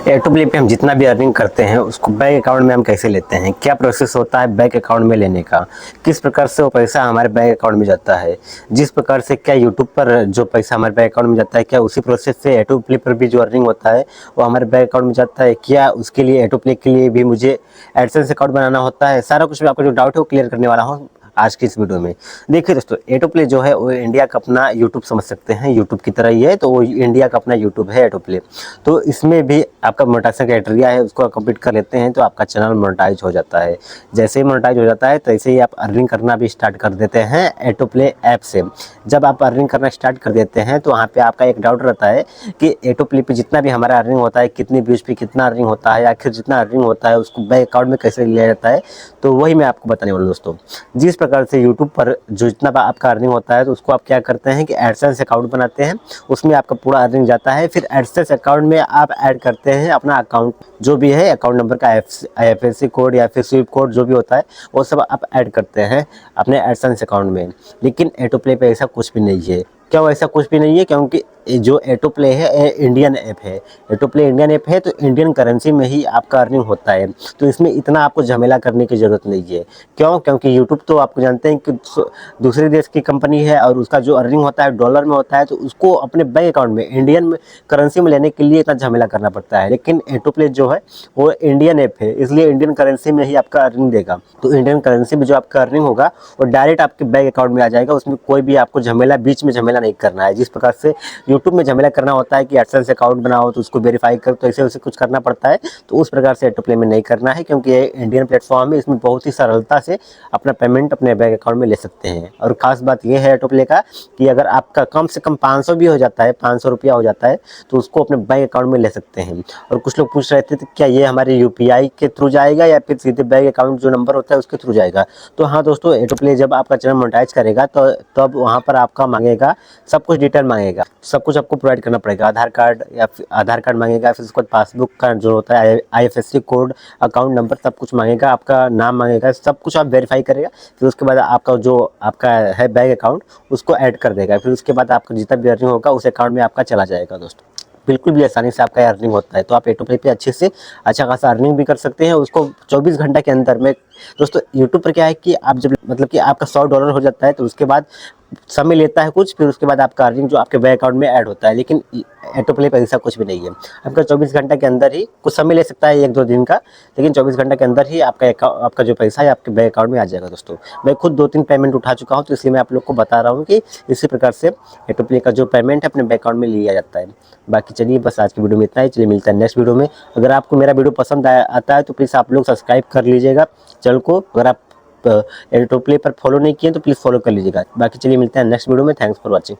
Autoplay पे हम जितना भी अर्निंग करते हैं उसको बैंक अकाउंट में हम कैसे लेते हैं, क्या प्रोसेस होता है बैंक अकाउंट में लेने का, किस प्रकार से वो पैसा हमारे बैंक अकाउंट में जाता है, जिस प्रकार से क्या यूट्यूब पर जो पैसा हमारे बैंक अकाउंट में जाता है क्या उसी प्रोसेस से ऑटोप्ले पर भी जो अर्निंग होता है वो हमारे बैंक अकाउंट में जाता है, क्या उसके लिए ऑटोप्ले के लिए भी मुझे एडसेंस अकाउंट बनाना होता है। सारा कुछ मैं आपका जो डाउट है वो क्लियर करने वाला हूँ आज की इस वीडियो में। देखिए दोस्तों, ऑटोप्ले जो है वो इंडिया का अपना यूट्यूब समझ सकते हैं, यूट्यूब की तरह ही है, तो वो इंडिया का अपना यूट्यूब है ऑटोप्ले। तो इसमें भी आपका मोनेटाइजेशन क्राइटेरिया है, उसको कंप्लीट कर लेते हैं तो आपका चैनल मोनेटाइज हो जाता है। जैसे ही मोनेटाइज हो जाता है तो ऐसे ही आप अर्निंग करना भी स्टार्ट कर देते हैं ऑटोप्ले ऐप से। जब आप अर्निंग करना स्टार्ट कर देते हैं तो वहाँ पे आपका एक डाउट रहता है कि ऑटोप्ले पे जितना भी हमारा अर्निंग होता है, कितनी व्यूज पे कितना अर्निंग होता है, आखिर जितना अर्निंग होता है उसको बैंक अकाउंट में कैसे लिया जाता है। तो वही मैं आपको बताने वाला हूँ दोस्तों। जिस प्रकार से यूट्यूब पर जो जितना आपका अर्निंग होता है तो उसको आप क्या करते हैं कि एडसेंस अकाउंट बनाते हैं, उसमें आपका पूरा अर्निंग जाता है। फिर एडसेंस अकाउंट में आप ऐड करते हैं अपना अकाउंट, जो भी है अकाउंट नंबर का IFSC कोड या फिर स्विफ्ट कोड जो भी होता है वो सब आप ऐड करते हैं अपने एडसेंस अकाउंट में। लेकिन ऑटोप्ले पे ऐसा कुछ भी नहीं है। क्यों ऐसा कुछ भी नहीं है? क्योंकि जो ऑटोप्ले है इंडियन ऐप है। ऑटोप्ले इंडियन ऐप है तो इंडियन करेंसी में ही आपका अर्निंग होता है, तो इसमें इतना आपको झमेला करने की ज़रूरत नहीं है। क्यों? क्योंकि यूट्यूब तो आपको जानते हैं कि दूसरे देश की कंपनी है और उसका जो अर्निंग होता है डॉलर में होता है, तो उसको अपने बैंक अकाउंट में इंडियन में करेंसी में लेने के लिए इतना झमेला करना पड़ता है। लेकिन ऑटोप्ले जो है वो इंडियन ऐप है, इसलिए इंडियन करेंसी में ही आपका अर्निंग देगा। तो इंडियन करेंसी में जो आपका अर्निंग होगा वो डायरेक्ट आपके बैंक अकाउंट में आ जाएगा। उसमें कोई भी आपको झमेला, बीच में झमेला नहीं करना है। जिस प्रकार से यूट्यूब में झमेला करना होता है कि एडसेंस अकाउंट बनाओ तो उसको वेरीफाई करो, तो ऐसे वैसे कुछ करना पड़ता है, तो उस प्रकार से ऑटोप्ले में नहीं करना है। क्योंकि ये इंडियन प्लेटफॉर्म है, इसमें बहुत ही सरलता से अपना पेमेंट अपने बैंक अकाउंट में ले सकते हैं। और खास बात यह है ऑटोप्ले का कि अगर आपका कम से कम 500 भी हो जाता है, 500 रुपया हो जाता है, तो उसको अपने बैंक अकाउंट में ले सकते हैं। और कुछ लोग पूछ रहे थे तो क्या ये हमारे UPI के थ्रू जाएगा या फिर सीधे बैंक अकाउंट जो नंबर होता है उसके थ्रू जाएगा? तो हाँ दोस्तों, ऑटोप्ले जब आपका चैनल मोनेटाइज करेगा तो तब वहाँ पर आपका मांगेगा, सब कुछ डिटेल मांगेगा, सब कुछ आपको प्रोवाइड करना पड़ेगा। आधार कार्ड या फिर आधार कार्ड मांगेगा, फिर उसके बाद पासबुक का जो होता है IFSC कोड, अकाउंट नंबर, सब कुछ मांगेगा, आपका नाम मांगेगा, सब कुछ आप वेरीफाई करेगा। फिर उसके बाद आपका जो आपका है बैंक अकाउंट उसको ऐड कर देगा। फिर उसके बाद आपका जितना भी अर्निंग होगा उस अकाउंट में आपका चला जाएगा दोस्तों। बिल्कुल भी आसानी से आपका अर्निंग होता है। तो आप ऑटोप्ले पे अच्छे से अच्छा खासा अर्निंग भी कर सकते हैं उसको 24 घंटा के अंदर में। दोस्तों यूट्यूब पर क्या है कि आप जब मतलब कि आपका $100 हो जाता है तो उसके बाद समय लेता है कुछ, फिर उसके बाद आपका अर्निंग जो आपके बैंक अकाउंट में ऐड होता है। लेकिन ऑटोप्ले पर ऐसा कुछ भी नहीं है। आपका 24 घंटा के अंदर ही, कुछ समय ले सकता है 1-2 दिन का, लेकिन 24 घंटा के अंदर ही आपका जो पैसा है आपके बैंक अकाउंट में आ जाएगा दोस्तों। मैं खुद 2-3 पेमेंट उठा चुका हूँ, तो इसलिए मैं आप लोग को बता रहा हूँ कि इसी प्रकार से ऑटोप्ले का जो पेमेंट है अपने बैंक अकाउंट में लिया जाता है। बाकी चलिए बस आज की वीडियो में इतना ही। चलिए मिलता है नेक्स्ट वीडियो में। अगर आपको मेरा वीडियो पसंद आता है तो प्लीज़ आप लोग सब्सक्राइब कर लीजिएगा चैनल को। अगर आप ऑटोप्ले पर फॉलो नहीं किए तो प्लीज़ फॉलो कर लीजिएगा। बाकी चलिए मिलते हैं नेक्स्ट वीडियो में। Thanks for watching.